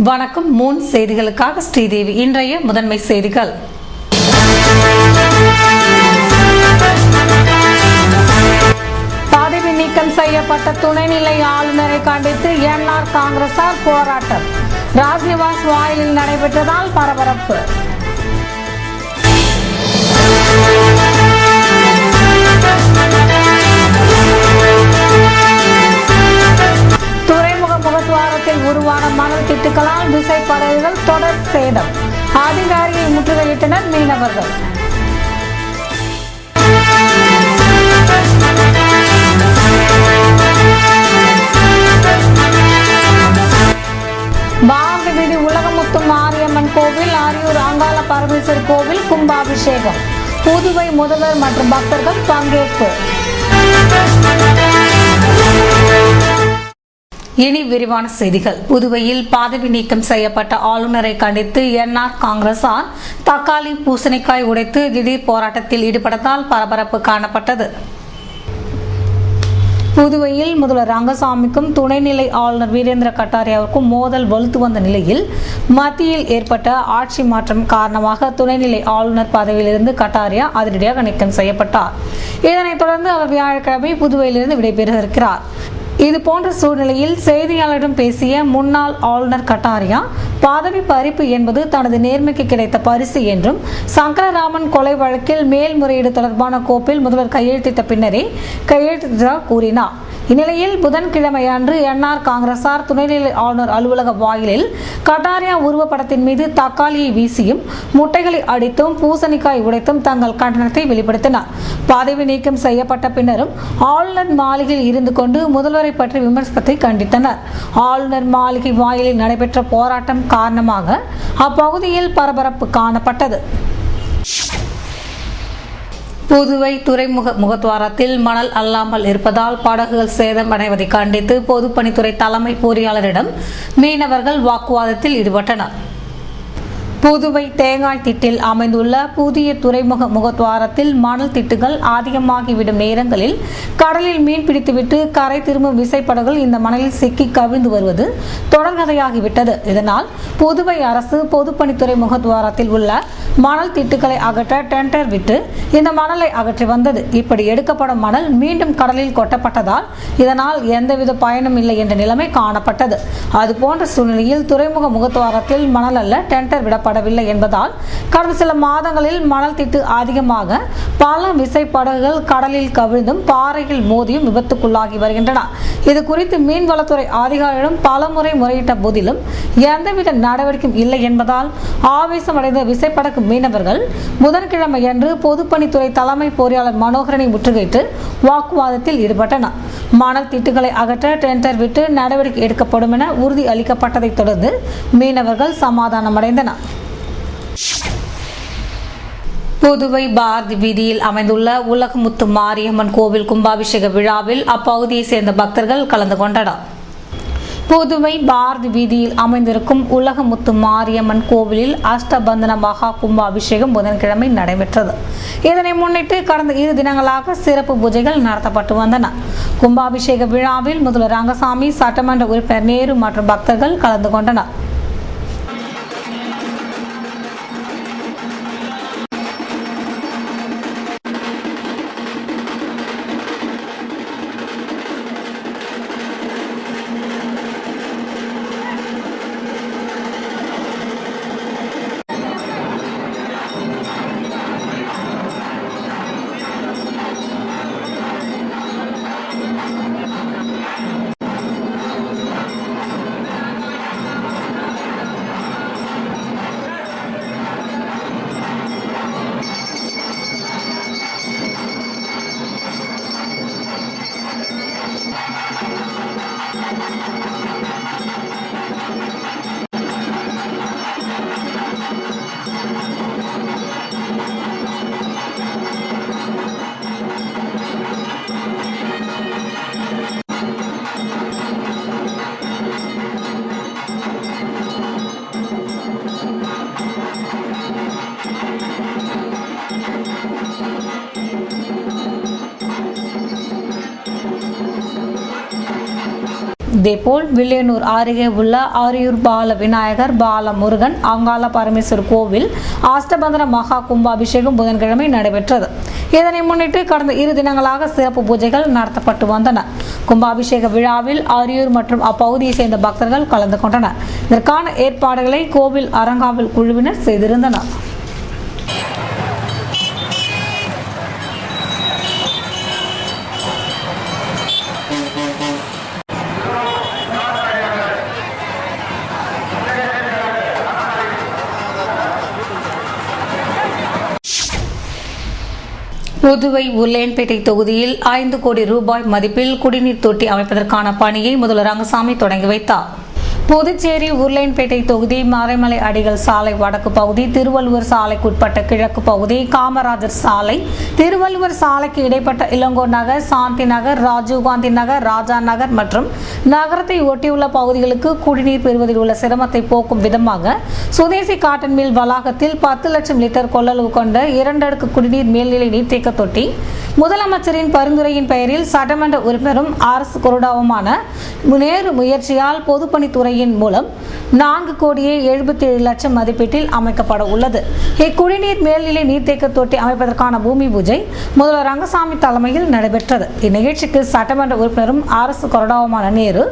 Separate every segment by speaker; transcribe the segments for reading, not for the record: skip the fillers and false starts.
Speaker 1: வணக்கம். மூன் செய்திகளுக்காக ஸ்ரீதேவி. இன்றைய முதன்மை செய்திகள். பதவி நீக்கம் செய்யப்பட்ட துணைநிலை ஆளுநரை கண்டித்து என்ஆர் காங்கிரசார் போராட்டம். ராஜ்நிவாஸ் வாயிலில் நடைபெற்றதால் பரபரப்பு. முகத்வாரத்தில் உருவான மணல் திட்டுகளால் விசைப்படகுகள் தொடர் சேதம். அதிகாரியை முற்றுகையிட்டனர் மீனவர்கள். பாரதி வீதி உலகமுத்து மாரியம்மன் கோவில், ஆரியூர் அங்காள பரமேஸ்வரி கோவில் கும்பாபிஷேகம். புதுவை முதல்வர் மற்றும் பக்தர்கள் பங்கேற்பு. இனி விரிவான செய்திகள். புதுவையில் பதவி நீக்கம் செய்யப்பட்ட ஆளுநரை கண்டித்து என்ஆர் காங்கிரசார் தக்காளி பூசணிக்காய் உடைத்து திடீர் போராட்டத்தில் ஈடுபட்டதால் பரபரப்பு காணப்பட்டது. புதுவையில் முதல்வர் ரங்கசாமிக்கும் துணைநிலை ஆளுநர் வீரேந்திர கட்டாரியாவுக்கும் மோதல் வலுத்து வந்த நிலையில் மத்தியில் ஏற்பட்ட ஆட்சி மாற்றம் காரணமாக துணைநிலை ஆளுநர் பதவியிலிருந்து கட்டாரியா அதிரடியாக நீக்கம் செய்யப்பட்டார். இதனைத் தொடர்ந்து அவர் வியாழக்கிழமை புதுவையிலிருந்து விடைபெற இருக்கிறார். இதுபோன்ற சூழ்நிலையில் செய்தியாளரிடம் பேசிய முன்னாள் ஆளுநர் கட்டாரியா, பதவி பறிப்பு என்பது தனது நேர்மைக்கு கிடைத்த பரிசு என்றும், சங்கரராமன் கொலை வழக்கில் மேல்முறையீடு தொடர்பான கோப்பில் முதல்வர் கையெழுத்திட்ட பின்னரே கையெழுத்திட்டதாக கூறினார். இந்நிலையில் புதன்கிழமை அன்று என்ஆர் காங்கிரசார் துணைநிலை ஆளுநர் அலுவலக வாயிலில் கட்டாரியா உருவப்படத்தின் மீது தக்காளியை வீசியும் முட்டைகளை அடித்தும் பூசணிக்காய் உடைத்தும் தங்கள் கண்டனத்தை வெளிப்படுத்தினார். பதவி நீக்கம் செய்யப்பட்ட பின்னரும் ஆளுநர் மாளிகையில் இருந்து கொண்டு முதல்வரை பற்றி விமர்சனத்தை கண்டித்தனர். ஆளுநர் மாளிகை வாயிலில் நடைபெற்ற போராட்டம் காரணமாக அப்பகுதியில் பரபரப்பு காணப்பட்டது. புதுவை துறைமுக முகத்வாரத்தில் மணல் அல்லாமல் இருப்பதால் படகுகள் சேதம் அடைவதை கண்டித்து பொதுப்பணித்துறை தலைமை பொறியாளரிடம் மீனவர்கள் வாக்குவாதத்தில் ஈடுபட்டனர். புதுவை தேங்காய் திட்டில் அமைந்துள்ள புதிய துறைமுக முகத்வாரத்தில் மணல் திட்டுகள் அதிகமாகிவிடும் நேரங்களில் கடலில் மீன் பிடித்துவிட்டு கரை திரும்பும் விசைப்படகுகள் இந்த மணலில் சிக்கி கவிழ்ந்து வருவது தொடர்கதையாகிவிட்டது. இதனால் புதுவை அரசு பொதுப்பணித்துறை முகத்வாரத்தில் உள்ள மணல் திட்டுகளை அகற்ற டெண்டர் விட்டு இந்த மணலை அகற்றி வந்தது. இப்படி எடுக்கப்படும் மணல் மீண்டும் கடலில் கொட்டப்பட்டதால் இதனால் எந்தவித பயனும் இல்லை என்ற நிலைமை காணப்பட்டது. அதுபோன்ற சூழ்நிலையில் துறைமுக முகத்வாரத்தில் மணல் அல்ல டெண்டர் விடப்படவில்லை என்பதால் கடந்த சில மாதங்களில் மணல் திட்டு அதிகமாக பல விசைப்படகுகள் கடலில் கவிழ்ந்தும் பாறையில் மோதியும் விபத்துக்குள்ளாகி வருகின்றன. இது குறித்து மீன்வளத்துறை அதிகாரிகளிடம் பலமுறை முறையிட்ட போதிலும் எந்தவித நடவடிக்கையும் இல்லை என்பதால் ஆவேசமடைந்த விசைப்படகு மீனவர்கள் புதன்கிழமையன்று பொதுப்பணித்துறை தலைமை பொறியாளர் மனோகரனை முற்றுகையிட்டு வாக்குவாதத்தில் ஈடுபட்டனர். மணல் திட்டுகளை அகற்ற டெண்டர் விட்டு நடவடிக்கை எடுக்கப்படும் என உறுதி அளிக்கப்பட்டதை தொடர்ந்து மீனவர்கள் சமாதானமடைந்தனர். புதுவை பாரதி வீதியில் அமைந்துள்ள உலகமுத்து மாரியம்மன் கோவில் கும்பாபிஷேக விழாவில் அப்பகுதியை சேர்ந்த பக்தர்கள் கலந்து கொண்டனர். புதுவை பாரதி வீதியில் அமைந்திருக்கும் உலகமுத்து மாரியம்மன் கோவிலில் அஷ்டபந்தன மகா கும்பாபிஷேகம் புதன்கிழமை நடைபெற்றது. இதனை முன்னிட்டு கடந்த 2 தினங்களாக சிறப்பு பூஜைகள் நடத்தப்பட்டு வந்தன. கும்பாபிஷேக விழாவில் முதல்வர் ரங்கசாமி, சட்டமன்ற உறுப்பினர் நேரு மற்றும் பக்தர்கள் கலந்து கொண்டனர். இதேபோல் வில்லியனூர் அருகே உள்ள ஆரியூர் பால விநாயகர் பால முருகன் அங்காள பரமேஸ்வரர் கோவில் அஷ்டபந்தன மகா கும்பாபிஷேகம் புதன்கிழமை நடைபெற்றது. இதனை முன்னிட்டு கடந்த 2 தினங்களாக சிறப்பு பூஜைகள் நடத்தப்பட்டு வந்தன. கும்பாபிஷேக விழாவில் ஆரியூர் மற்றும் அப்பகுதியை சேர்ந்த பக்தர்கள் கலந்து கொண்டனர். இதற்கான ஏற்பாடுகளை கோவில் அரங்காவல் குழுவினர் செய்திருந்தனர். புதுவை உருளையன்பேட்டை தொகுதியில் 5 கோடி ரூபாய் மதிப்பில் குடிநீர் தொட்டி அமைப்பதற்கான பணியை முதல்வர் ரங்கசாமி தொடங்கி வைத்தார். புதுச்சேரி உருளையன்பேட்டை தொகுதி மறைமலை அடிகள் சாலை வடக்கு பகுதி, திருவள்ளுவர் சாலைக்குட்பட்ட கிழக்கு பகுதி, காமராஜர் சாலை, திருவள்ளுவர் சாலைக்கு இடைப்பட்ட இளங்கோ நகர், சாந்தி நகர், ராஜீவ்காந்தி நகர், ராஜா நகர் மற்றும் நகரத்தை ஒட்டியுள்ள பகுதிகளுக்கு குடிநீர் பெறுவதில் உள்ள சிரமத்தை போக்கும் விதமாக சுதேசி காட்டன் மில் வளாகத்தில் 10 லட்சம் லிட்டர் கொள்ளளவு கொண்ட 2 அடுக்கு குடிநீர் மேல்நிலை நீர்த்தேக்க தொட்டி முதலமைச்சரின் பரிந்துரையின் பெயரில் சட்டமன்ற உறுப்பினரும் அரசு கொறடாவுமான நேரு முயற்சியால் பொதுப்பணித்துறை மூலம் 4 கோடியே 77 லட்சம் மதிப்பீட்டில் அமைக்கப்பட உள்ளது. இக்குடிநீர் மேல்நிலை நீர்த்தேக்க தொட்டி அமைப்பதற்கான பூமி பூஜை முதல்வர் ரங்கசாமி தலைமையில் நடைபெற்றது. இந்நிகழ்ச்சிக்கு சட்டமன்ற உறுப்பினரும் அரசு கொறடாவுமான நேரு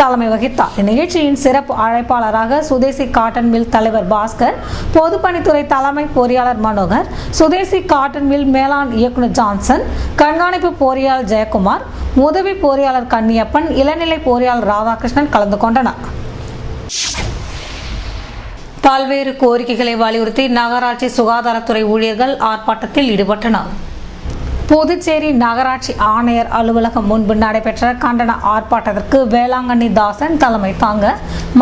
Speaker 1: தலைமை வகித்தார். இந்நிகழ்ச்சியின் சிறப்பு அழைப்பாளராக சுதேசி காட்டன் மில் தலைவர் பாஸ்கர், பொதுப்பணித்துறை தலைமை பொறியாளர் மனோகர், சுதேசி காட்டன் மில் மேலாண் இயக்குநர் ஜான்சன், கண்காணிப்பு பொறியாளர் ஜெயக்குமார், உதவி பொறியாளர் கன்னியப்பன், இளநிலை பொறியாளர் ராதாகிருஷ்ணன் கலந்து கொண்டனர். பல்வேறு கோரிக்கைகளை வலியுறுத்தி நகராட்சி சுகாதாரத்துறை ஊழியர்கள் ஆர்ப்பாட்டத்தில் ஈடுபட்டனர். புதுச்சேரி நகராட்சி ஆணையர் அலுவலகம் முன்பு நடைபெற்ற கண்டன ஆர்ப்பாட்டத்திற்கு வேளாங்கண்ணி தாசன் தலைமை தாங்க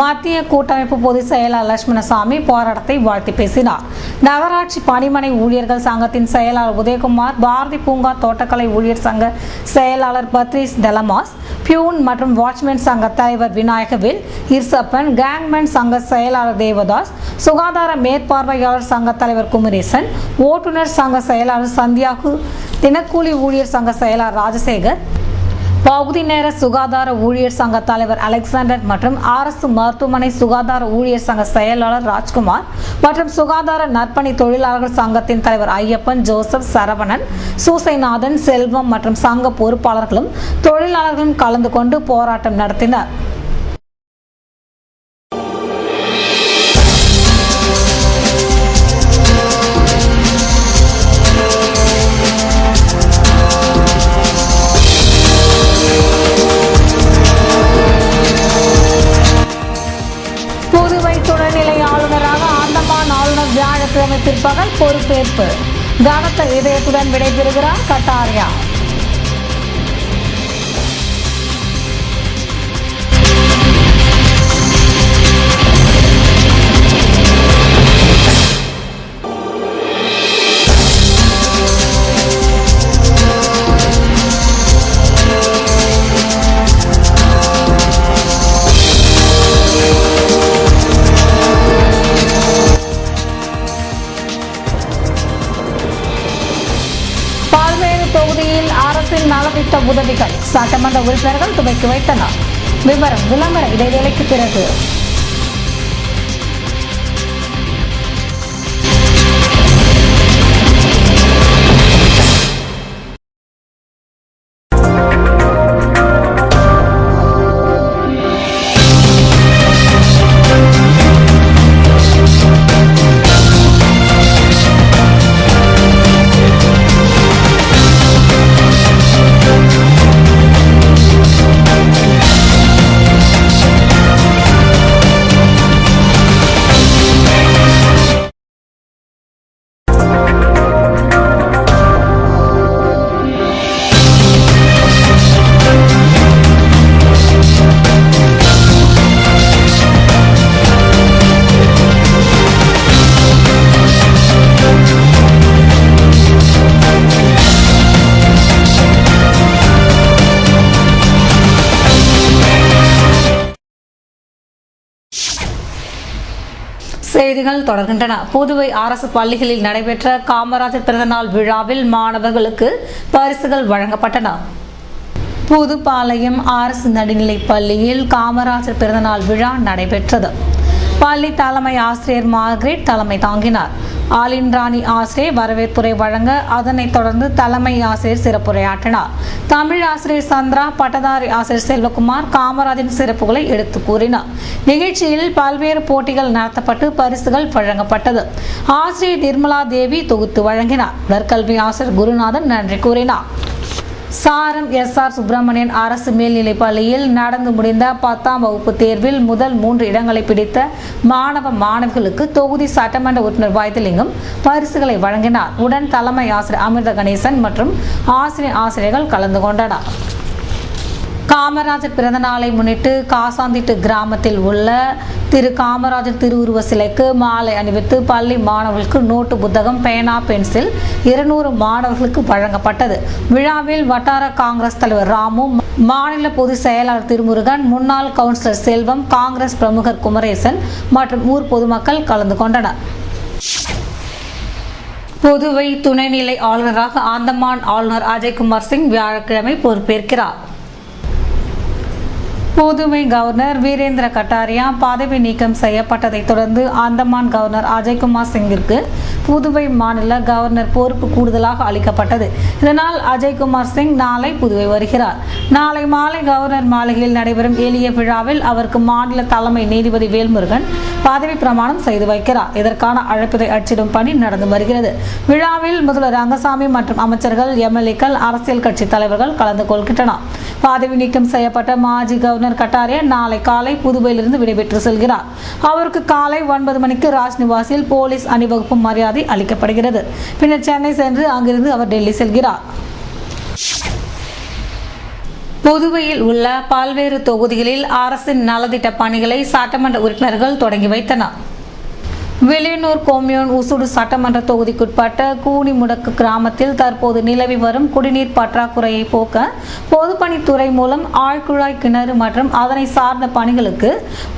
Speaker 1: மத்திய கூட்டமைப்பு பொதுச் செயலாளர் லட்சுமணசாமி போராட்டத்தை வாழ்த்தி பேசினார். நகராட்சி பணிமனை ஊழியர்கள் சங்கத்தின் செயலாளர் உதயகுமார், பாரதி பூங்கா தோட்டக்கலை ஊழியர் சங்க செயலாளர் பத்ரிஸ் டெலமாஸ், பியூன் மற்றும் வாட்ச்மேன் சங்க தலைவர் விநாயகவேல், இர்சப்பன், கேங்மேன் சங்க செயலாளர் தேவதாஸ், சுகாதார மேற்பார்வையாளர் சங்க தலைவர் குமரேசன், ஓட்டுநர் சங்க செயலாளர் சந்தியாகு, தினக்கூலி ஊழியர் சங்க செயலாளர் ராஜசேகர், பகுதி நேர சுகாதார ஊழியர் சங்க தலைவர் அலெக்சாண்டர் மற்றும் அரசு மருத்துவமனை சுகாதார ஊழியர் சங்க செயலாளர் ராஜ்குமார் மற்றும் சுகாதார நற்பணி தொழிலாளர்கள் சங்கத்தின் தலைவர் ஐயப்பன், ஜோசப், சரவணன், சூசைநாதன், செல்வம் மற்றும் சங்க பொறுப்பாளர்களும் தொழிலாளர்களும் கலந்து கொண்டு போராட்டம் நடத்தினர். வியாழக்கிழமை பிற்பகல் பொறுப்பேற்பு. கனத்த இதயத்துடன் விடைபெறுகிறார் கட்டாரியா. தொகுதியில் அரசின் நலத்திட்ட உதவிகள் சட்டமன்ற உறுப்பினர்கள் துவக்கி வைத்தனர். விவரம் விளம்பர இடைவேளைக்கு பிறகு. செய்திகள் தொடர்கின்றன. புதுவை அரசு பள்ளிகளில் நடைபெற்ற காமராஜர் பிறந்தநாள் விழாவில் மாணவர்களுக்கு பரிசுகள் வழங்கப்பட்டன. புதுப்பாளையம் அரசு நடுநிலைப் பள்ளியில் காமராஜர் பிறந்தநாள் விழா நடைபெற்றது. பள்ளி தலைமை ஆசிரியர் மார்கரெட் தலைமை தாங்கினார். ஆலின் ராணி ஆசிரியர் வரவேற்புரை வழங்க, அதனைத் தொடர்ந்து தலைமை ஆசிரியர் சிறப்புரையாற்றினார். தமிழ் ஆசிரியர் சந்திரா, பட்டதாரி ஆசிரியர் செல்வகுமார் காமராஜின் சிறப்புகளை எடுத்து கூறினார். நிகழ்ச்சியில் பல்வேறு போட்டிகள் நடத்தப்பட்டு பரிசுகள் வழங்கப்பட்டது. ஆசிரியர் நிர்மலா தேவி தொகுத்து வழங்கினார். உடற்கல்வி ஆசிரியர் குருநாதன் நன்றி கூறினார். சாரம் எஸ்.ஆர். சுப்பிரமணியன் அரசு மேல்நிலைப் பள்ளியில் நடந்து முடிந்த 10ஆம் வகுப்பு தேர்வில் முதல் 3 இடங்களை பிடித்த மாணவர்களுக்கு தொகுதி சட்டமன்ற உறுப்பினர் வைத்திலிங்கம் பரிசுகளை வழங்கினார். உடன் தலைமை ஆசிரியர் அமிர்த கணேசன் மற்றும் ஆசிரியர்கள் கலந்து கொண்டனர். காமராஜர் பிறந்த நாளை முன்னிட்டு காசாந்திட்டு கிராமத்தில் உள்ள திரு காமராஜர் திருவுருவ சிலைக்கு மாலை அணிவித்து பள்ளி மாணவர்களுக்கு நோட்டு புத்தகம், பேனா, பென்சில் 200 மாணவர்களுக்கு வழங்கப்பட்டது. விழாவில் வட்டார காங்கிரஸ் தலைவர் ராமு, மாநில பொதுச் செயலாளர் திருமுருகன், முன்னாள் கவுன்சிலர் செல்வம், காங்கிரஸ் பிரமுகர் குமரேசன் மற்றும் ஊர் பொதுமக்கள் கலந்து கொண்டனர். புதுவை துணைநிலை ஆளுநராக அந்தமான் ஆளுநர் அஜய்குமார் சிங் வியாழக்கிழமை பொறுப்பேற்கிறார். புதுவை கவர்னர் வீரேந்திர கட்டாரியா பதவி நீக்கம் செய்யப்பட்டதைத் தொடர்ந்து அந்தமான் கவர்னர் அஜய்குமார் சிங்கிற்கு புதுவை மாநில கவர்னர் பொறுப்பு கூடுதலாக அளிக்கப்பட்டது. இதனால் அஜய்குமார் சிங் நாளை புதுவை வருகிறார். நாளை மாலை கவர்னர் மாளிகையில் நடைபெறும் எளிய விழாவில் அவருக்கு மாநில தலைமை நீதிபதி வேல்முருகன் பதவி பிரமாணம் செய்து வைக்கிறார். இதற்கான அழைப்பிதழை அச்சிடும் பணி நடந்து வருகிறது. விழாவில் முதல்வர் ரங்கசாமி மற்றும் அமைச்சர்கள், எம்எல்ஏக்கள், அரசியல் கட்சி தலைவர்கள் கலந்து கொள்கின்றனர். பதவி நீக்கம் செய்யப்பட்ட மாஜி கவர்னர் கட்டாரியா நாளை காலை புதுவையிலிருந்து விடைபெற்று செல்கிறார். அவருக்கு காலை 9 மணிக்கு ராஜ்நிவாசில் போலீஸ் அணிவகுப்பு மரியாதை அளிக்கப்படுகிறது. பின்னர் சென்னை சென்று அங்கிருந்து அவர் டெல்லி செல்கிறார். புதுவையில் உள்ள பல்வேறு தொகுதிகளில் அரசின் நலத்திட்ட பணிகளை சட்டமன்ற உறுப்பினர்கள் தொடங்கி வைத்தனர். வில்லியனூர் கொம்யூன் உசுடு சட்டமன்ற தொகுதிக்குட்பட்ட கூனிமுடக்கு கிராமத்தில் தற்போது நிலவி வரும் குடிநீர் பற்றாக்குறையை போக்க பொதுப்பணித்துறை மூலம் ஆழ்குழாய் கிணறு மற்றும் அதனை சார்ந்த பணிகளுக்கு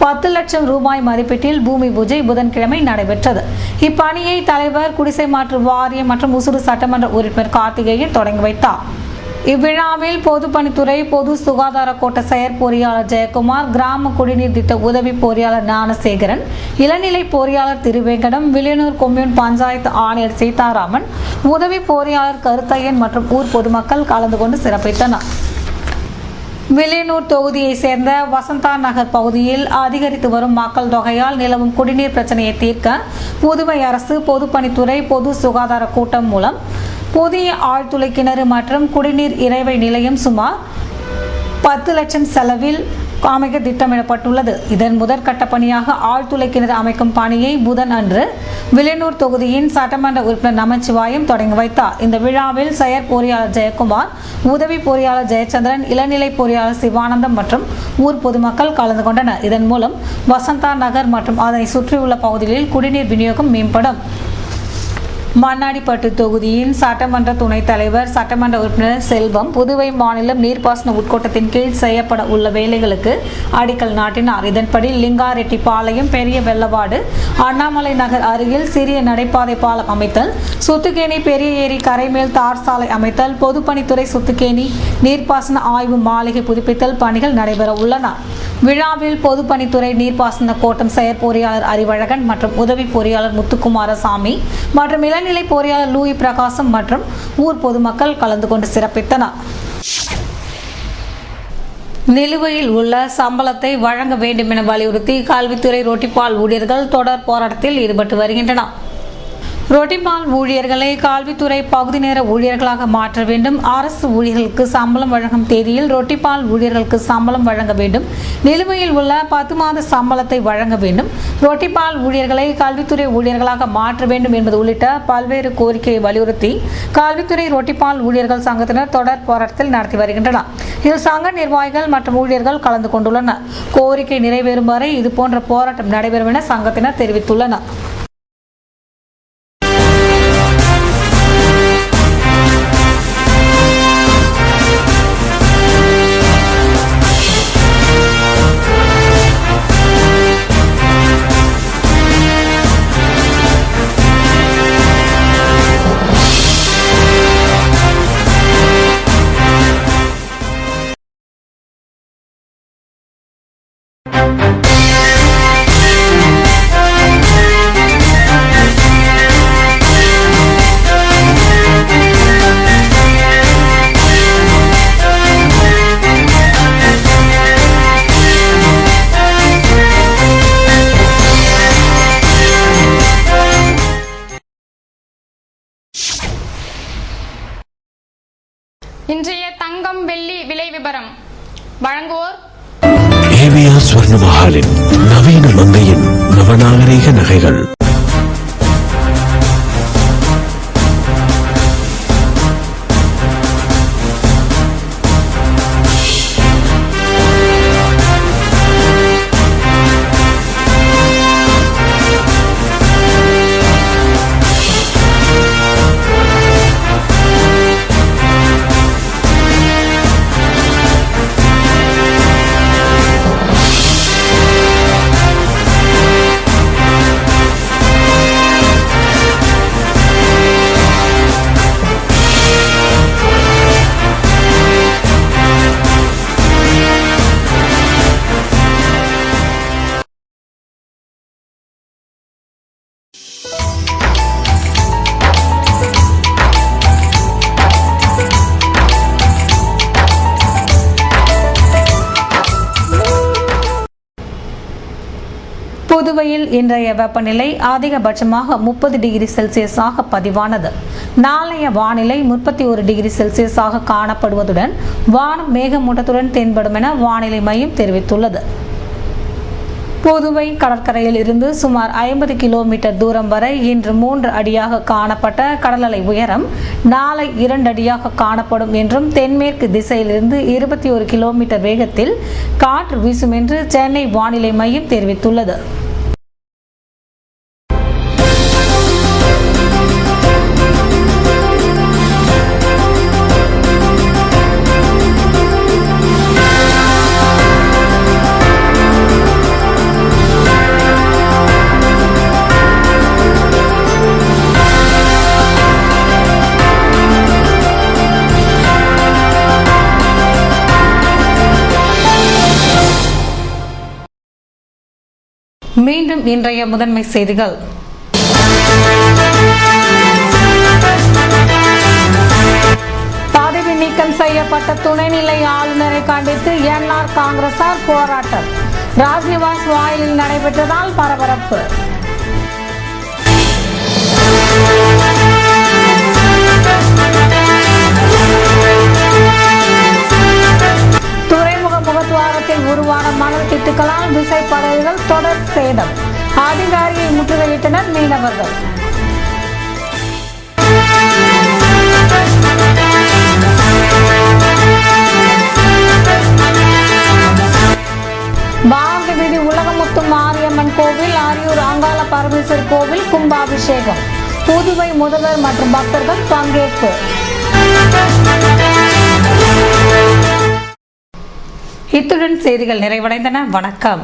Speaker 1: 10 லட்சம் ரூபாய் மதிப்பீட்டில் பூமி பூஜை புதன்கிழமை நடைபெற்றது. இப்பணியை தலைவர், குடிசை மாற்று வாரியம் மற்றும் உசுடு சட்டமன்ற உறுப்பினர் கார்த்திகேயன் தொடங்கி வைத்தார். இவ்விழாவில் பொதுப்பணித்துறை பொது சுகாதார கோட்ட செயற்பொறியாளர் ஜெயக்குமார், கிராம குடிநீர் திட்ட உதவி பொறியாளர் ஞானசேகரன், இளநிலை பொறியாளர் திருவேங்கடம், வில்லியனூர் கொம்யூன் பஞ்சாயத்து ஆணையர் சீதாராமன், உதவி பொறியாளர் கருத்தையன் மற்றும் ஊர் பொதுமக்கள் கலந்து கொண்டு சிறப்பித்தனர். வில்லியனூர் தொகுதியை சேர்ந்த வசந்தா நகர் பகுதியில் அதிகரித்து வரும் மக்கள் தொகையால் நிலவும் குடிநீர் பிரச்சனையை தீர்க்க புதுவை அரசு பொதுப்பணித்துறை பொது சுகாதார கூட்டம் மூலம் புதிய ஆழ்துளை கிணறு மற்றும் குடிநீர் இறைவை நிலையம் சுமார் 10 லட்சம் செலவில் அமைக்க திட்டமிடப்பட்டுள்ளது. இதன் முதற்கட்ட பணியாக ஆழ்துளை கிணறு அமைக்கும் பணியை புதன் அன்று வில்லியனூர் தொகுதியின் சட்டமன்ற உறுப்பினர் நமச்சிவாயம் தொடங்கி வைத்தார். இந்த விழாவில் செயற்பொறியாளர் ஜெயக்குமார், உதவி பொறியாளர் ஜெயச்சந்திரன், இளநிலை பொறியாளர் சிவானந்தம் மற்றும் ஊர் பொதுமக்கள் கலந்து கொண்டனர். இதன் மூலம் வசந்தா நகர் மற்றும் அதனை சுற்றியுள்ள பகுதிகளில் குடிநீர் விநியோகம் மேம்படும். மண்ணாடிப்பட்டு தொகுதியின் சட்டமன்ற துணைத் தலைவர், சட்டமன்ற உறுப்பினர் செல்வம் புதுவை மாநிலம் நீர்ப்பாசன உட்கோட்டத்தின் கீழ் செய்யப்பட உள்ள வேலைகளுக்கு அடிக்கல் நாட்டினார். இதன்படி லிங்காரெட்டிப்பாளையம், பெரிய வெள்ளவாடு, அண்ணாமலை நகர் அருகில் சிறிய நடைபாதை பாலம் அமைத்தல், சுத்துக்கேணி பெரிய ஏரி கரைமேல் தார் சாலை அமைத்தல், பொதுப்பணித்துறை சுத்துக்கேணி நீர்ப்பாசன ஆய்வு மாளிகை புதுப்பித்தல் பணிகள் நடைபெற உள்ளன. விழாவில் பொதுப்பணித்துறை நீர்ப்பாசன கோட்டம் செயற்பொறியாளர் அறிவழகன் மற்றும் உதவி பொறியாளர் முத்துக்குமாரசாமி மற்றும் இளநிலை பொறியாளர் லூயி பிரகாசம் மற்றும் ஊர் பொதுமக்கள் கலந்து கொண்டு சிறப்பித்தனர். நிலுவையில் உள்ள சம்பளத்தை வழங்க வேண்டும் என வலியுறுத்தி கல்வித்துறை ரொட்டிப்பால் ஊழியர்கள் தொடர் போராட்டத்தில் ஈடுபட்டு வருகின்றனர். ரொட்டிப்பால் ஊழியர்களை கல்வித்துறை பகுதி நேர ஊழியர்களாக மாற்ற வேண்டும். அரசு ஊழியர்களுக்கு சம்பளம் வழங்கும் தேதியில் ரொட்டிப்பால் ஊழியர்களுக்கு சம்பளம் வழங்க வேண்டும். நிலுவையில் உள்ள 10 மாத சம்பளத்தை வழங்க வேண்டும். ரொட்டிப்பால் ஊழியர்களை கல்வித்துறை ஊழியர்களாக மாற்ற வேண்டும் என்பது உள்ளிட்ட பல்வேறு கோரிக்கையை வலியுறுத்தி கல்வித்துறை ரொட்டிப்பால் ஊழியர்கள் சங்கத்தினர் தொடர் போராட்டத்தில் நடத்தி வருகின்றனர். இதில் சங்க நிர்வாகிகள் மற்றும் ஊழியர்கள் கலந்து கொண்டுள்ளனர். கோரிக்கை நிறைவேறும் வரை இதுபோன்ற போராட்டம் நடைபெறும் என சங்கத்தினர் தெரிவித்துள்ளனர்.
Speaker 2: இன்றைய தங்கம் வெள்ளி விலை விபரம் வழங்குவோர்
Speaker 3: ஏவிஆர் ஸ்வர்ண மஹாலின் நவீன மங்கையின் நவநாகரீக நகைகள்.
Speaker 1: புதுவையில் இன்றைய வெப்பநிலை அதிகபட்சமாக 30 டிகிரி செல்சியஸாக பதிவானது. நாளைய வானிலை 31 டிகிரி செல்சியஸாக காணப்படுவதுடன் வானம் மேகமூட்டத்துடன் தென்படும் என வானிலை மையம் தெரிவித்துள்ளது. புதுவை கடற்கரையில் இருந்து சுமார் 50 கிலோமீட்டர் தூரம் வரை இன்று 3 அடியாக காணப்பட்ட கடல் அலை உயரம் நாளை 2 அடியாக காணப்படும் என்றும் தென்மேற்கு திசையிலிருந்து 21 கிலோமீட்டர் வேகத்தில் காற்று வீசும் என்று சென்னை வானிலை மையம் தெரிவித்துள்ளது. மீண்டும் இன்றைய முதன்மை செய்திகள். பதவி நீக்கம் செய்யப்பட்ட துணைநிலை ஆளுநரை கண்டித்து என்ஆர் காங்கிரசார் போராட்டம். ராஜ்நிவாஸ் வாயிலில் நடைபெற்றதால் பரபரப்பு. முகத்துவாரத்தில் உருவான மணல் திட்டுகளால் விசைப்படகுகள் தொடர் சேதம். அதிகாரியை முற்றுகையிட்டனர் மீனவர்கள். பாரதி வீதி உலகமுத்து மாரியம்மன் கோவில், ஆரியூர் அங்காள பரமேஸ்வரி கோவில் கும்பாபிஷேகம். புதுவை முதல்வர் மற்றும் பக்தர்கள் பங்கேற்பு. இத்துடன் செய்திகள் நிறைவடைந்தன. வணக்கம்.